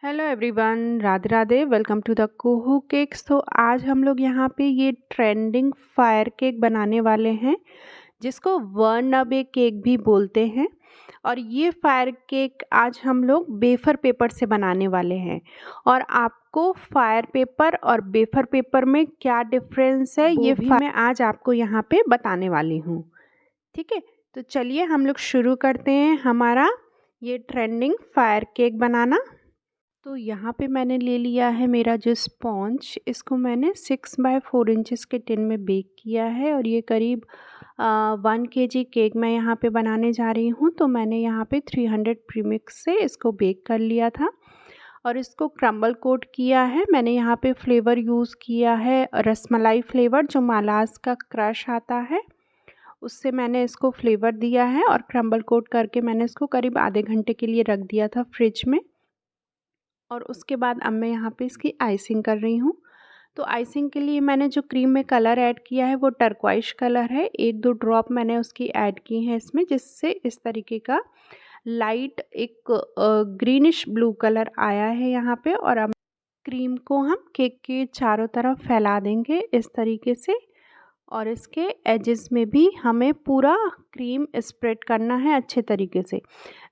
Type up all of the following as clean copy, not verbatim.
Hello everyone, Radhe Radhe. Welcome to the कोहू cakes. तो आज हम लोग यहाँ पे ये ट्रेंडिंग फायर केक बनाने वाले हैं, जिसको वर्नबे केक भी बोलते हैं। और ये फायर केक आज हम लोग बेफर पेपर से बनाने वाले हैं। और आपको फायर पेपर और बेफर पेपर में क्या डिफरेंस है ये भी मैं आज आपको यहाँ पे बताने वाली हूँ। ठीक है, तो चलिए हम लोग शुरू करते हैं हमारा ये ट्रेंडिंग फायर केक बनाना। तो यहाँ पे मैंने ले लिया है मेरा जो स्पॉन्ज, इसको मैंने 6x4 इंचेस के टिन में बेक किया है। और ये करीब 1 kg केक मैं यहाँ पे बनाने जा रही हूँ। तो मैंने यहाँ पे 300 प्रीमिक्स से इसको बेक कर लिया था और इसको क्रम्बल कोट किया है। मैंने यहाँ पे फ्लेवर यूज़ किया है रसमलाई फ्लेवर, जो मालाज का क्रश आता है उससे मैंने इसको फ्लेवर दिया है। और क्रम्बल कोट करके मैंने इसको करीब आधे घंटे के लिए रख दिया था फ्रिज में। और उसके बाद अब मैं यहाँ पे इसकी आइसिंग कर रही हूँ। तो आइसिंग के लिए मैंने जो क्रीम में कलर ऐड किया है वो टर्क्वाइश कलर है। 1-2 ड्रॉप मैंने उसकी ऐड की है इसमें, जिससे इस तरीके का लाइट एक ग्रीनिश ब्लू कलर आया है यहाँ पे। और अब क्रीम को हम केक के चारों तरफ फैला देंगे इस तरीके से। और इसके एजेस में भी हमें पूरा क्रीम स्प्रेड करना है अच्छे तरीके से।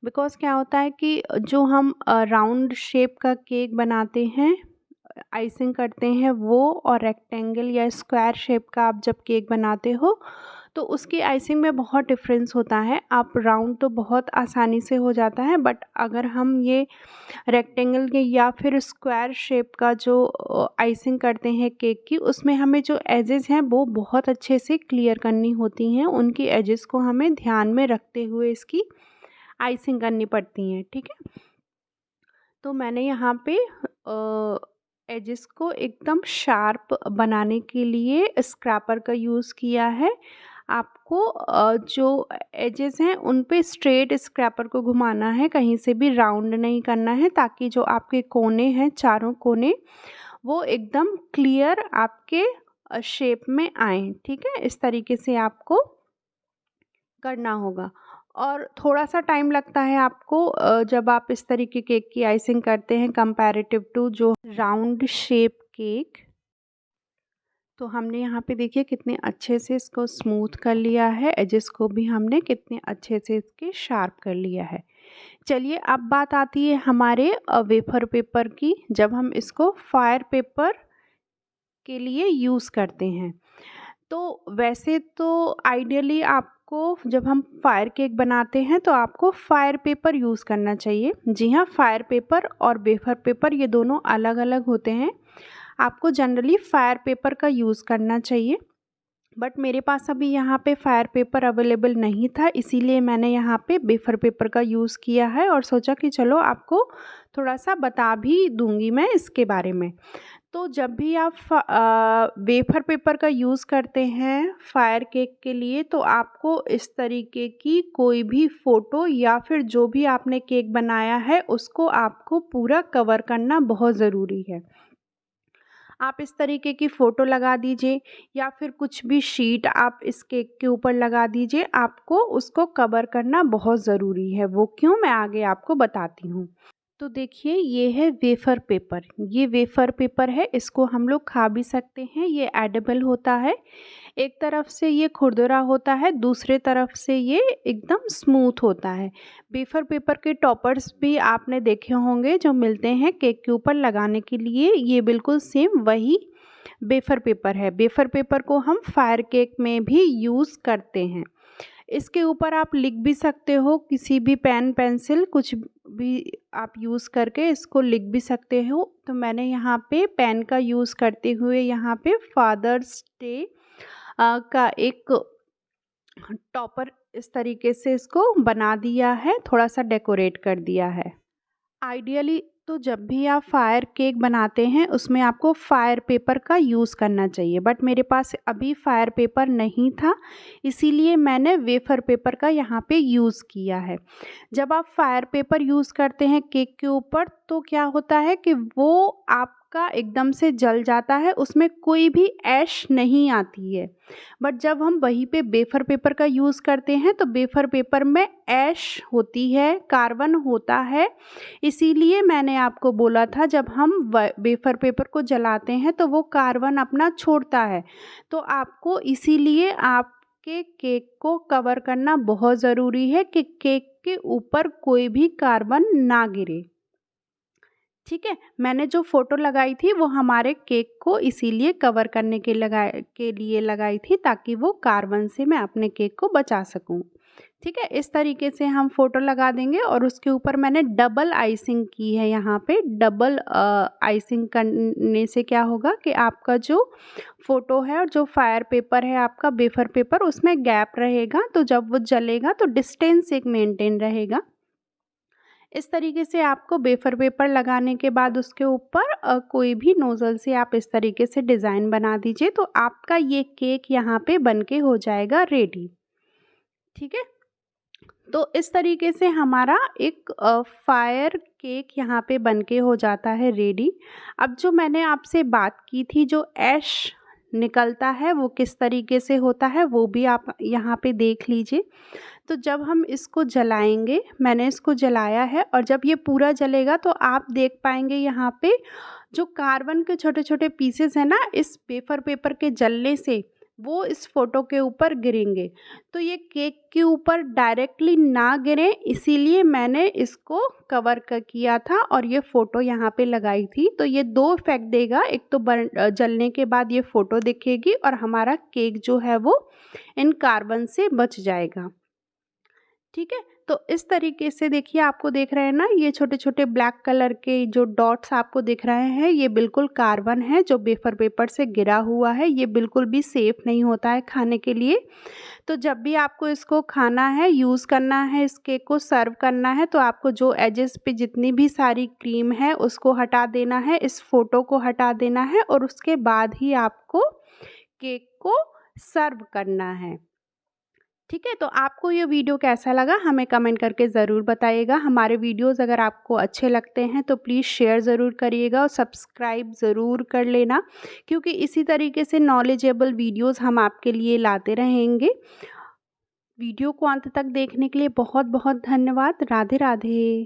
बिकॉज़ क्या होता है कि जो हम राउंड शेप का केक बनाते हैं, आइसिंग करते हैं वो, और रेक्टेंगल या स्क्वायर शेप का आप जब केक बनाते हो तो उसकी आइसिंग में बहुत डिफरेंस होता है। आप राउंड तो बहुत आसानी से हो जाता है, बट अगर हम ये रेक्टेंगल के या फिर स्क्वायर शेप का जो आइसिंग करते हैं केक की, उसमें हमें जो एजेस हैं वो बहुत अच्छे से क्लियर करनी होती हैं। उनकी एजेस को हमें ध्यान में रखते हुए इसकी आइसिंग करनी पड़ती हैं। ठीक है, तो मैंने यहाँ पे एजेस को एकदम शार्प बनाने के लिए स्क्रैपर का यूज़ किया है। आपको जो एजेस हैं उन पे स्ट्रेट स्क्रैपर को घुमाना है, कहीं से भी राउंड नहीं करना है, ताकि जो आपके कोने हैं, चारों कोने, वो एकदम क्लियर आपके शेप में आएँ। ठीक है, इस तरीके से आपको करना होगा। और थोड़ा सा टाइम लगता है आपको जब आप इस तरीके केक की आइसिंग करते हैं कंपैरेटिव टू जो राउंड शेप केक। तो हमने यहाँ पे देखिए कितने अच्छे से इसको स्मूथ कर लिया है, एजेस को भी हमने कितने अच्छे से इसके शार्प कर लिया है। चलिए अब बात आती है हमारे वेफर पेपर की, जब हम इसको फायर पेपर के लिए यूज़ करते हैं। तो वैसे तो आइडियली आपको जब हम फायर केक बनाते हैं तो आपको फायर पेपर यूज़ करना चाहिए। जी हाँ, फायर पेपर और वेफर पेपर ये दोनों अलग अलग होते हैं। आपको जनरली फायर पेपर का यूज़ करना चाहिए, बट मेरे पास अभी यहाँ पे फायर पेपर अवेलेबल नहीं था, इसीलिए मैंने यहाँ पे वेफर पेपर का यूज़ किया है। और सोचा कि चलो आपको थोड़ा सा बता भी दूँगी मैं इसके बारे में। तो जब भी आप वेफर पेपर का यूज़ करते हैं फायर केक के लिए, तो आपको इस तरीके की कोई भी फ़ोटो या फिर जो भी आपने केक बनाया है उसको आपको पूरा कवर करना बहुत ज़रूरी है। आप इस तरीके की फ़ोटो लगा दीजिए या फिर कुछ भी शीट आप इस केक के ऊपर लगा दीजिए, आपको उसको कवर करना बहुत ज़रूरी है। वो क्यों, मैं आगे आपको बताती हूँ। तो देखिए ये है वेफर पेपर, ये वेफर पेपर है, इसको हम लोग खा भी सकते हैं, ये एडिबल होता है। एक तरफ से ये खुरदुरा होता है, दूसरे तरफ से ये एकदम स्मूथ होता है। वेफर पेपर के टॉपर्स भी आपने देखे होंगे जो मिलते हैं केक के ऊपर लगाने के लिए, ये बिल्कुल सेम वही वेफर पेपर है। वेफर पेपर को हम फायर केक में भी यूज़ करते हैं। इसके ऊपर आप लिख भी सकते हो, किसी भी पेन पेंसिल कुछ भी आप यूज़ करके इसको लिख भी सकते हो। तो मैंने यहाँ पे पेन का यूज़ करते हुए यहाँ पे फादर्स डे का एक टॉपर इस तरीके से इसको बना दिया है, थोड़ा सा डेकोरेट कर दिया है। आइडियली तो जब भी आप फायर केक बनाते हैं उसमें आपको फायर पेपर का यूज़ करना चाहिए, बट मेरे पास अभी फायर पेपर नहीं था, इसीलिए मैंने वेफर पेपर का यहाँ पे यूज़ किया है। जब आप फायर पेपर यूज़ करते हैं केक के ऊपर तो क्या होता है कि वो आपका एकदम से जल जाता है, उसमें कोई भी ऐश नहीं आती है। बट जब हम वहीं पे वेफर पेपर का यूज़ करते हैं तो वेफर पेपर में ऐश होती है, कार्बन होता है, इसीलिए मैंने आपको बोला था जब हम वेफर पेपर को जलाते हैं तो वो कार्बन अपना छोड़ता है, तो आपको इसीलिए आपके केक को कवर करना बहुत ज़रूरी है कि केक के ऊपर कोई भी कार्बन ना गिरे। ठीक है, मैंने जो फ़ोटो लगाई थी वो हमारे केक को इसीलिए कवर करने के लिए लगाई थी ताकि वो कार्बन से मैं अपने केक को बचा सकूं। ठीक है, इस तरीके से हम फ़ोटो लगा देंगे और उसके ऊपर मैंने डबल आइसिंग की है। यहाँ पे डबल आइसिंग करने से क्या होगा कि आपका जो फ़ोटो है और जो फायर पेपर है आपका वेफर पेपर उसमें गैप रहेगा, तो जब वो जलेगा तो डिस्टेंस एक मेंटेन रहेगा। इस तरीके से आपको वेफर पेपर लगाने के बाद उसके ऊपर कोई भी नोज़ल से आप इस तरीके से डिज़ाइन बना दीजिए, तो आपका ये केक यहाँ पे बनके हो जाएगा रेडी। ठीक है, तो इस तरीके से हमारा एक फायर केक यहाँ पे बनके हो जाता है रेडी। अब जो मैंने आपसे बात की थी जो ऐश निकलता है वो किस तरीके से होता है वो भी आप यहाँ पे देख लीजिए। तो जब हम इसको जलाएंगे, मैंने इसको जलाया है और जब ये पूरा जलेगा तो आप देख पाएंगे यहाँ पे जो कार्बन के छोटे छोटे पीसेस हैं ना, इस वेफर पेपर के जलने से वो इस फोटो के ऊपर गिरेंगे। तो ये केक के ऊपर डायरेक्टली ना गिरे इसीलिए मैंने इसको कवर किया था और ये फ़ोटो यहाँ पे लगाई थी। तो ये दो इफेक्ट देगा, एक तो जलने के बाद ये फ़ोटो दिखेगी और हमारा केक जो है वो इन कार्बन से बच जाएगा। ठीक है, तो इस तरीके से देखिए, आपको देख रहे हैं ना ये छोटे छोटे ब्लैक कलर के जो डॉट्स आपको दिख रहे हैं, ये बिल्कुल कार्बन है जो वेफर पेपर से गिरा हुआ है। ये बिल्कुल भी सेफ़ नहीं होता है खाने के लिए। तो जब भी आपको इसको खाना है, यूज़ करना है, इस केक को सर्व करना है, तो आपको जो एजेस पे जितनी भी सारी क्रीम है उसको हटा देना है, इस फ़ोटो को हटा देना है और उसके बाद ही आपको केक को सर्व करना है। ठीक है, तो आपको ये वीडियो कैसा लगा हमें कमेंट करके ज़रूर बताइएगा। हमारे वीडियोज़ अगर आपको अच्छे लगते हैं तो प्लीज़ शेयर ज़रूर करिएगा और सब्सक्राइब ज़रूर कर लेना, क्योंकि इसी तरीके से नॉलेजेबल वीडियोज़ हम आपके लिए लाते रहेंगे। वीडियो को अंत तक देखने के लिए बहुत बहुत धन्यवाद। राधे राधे।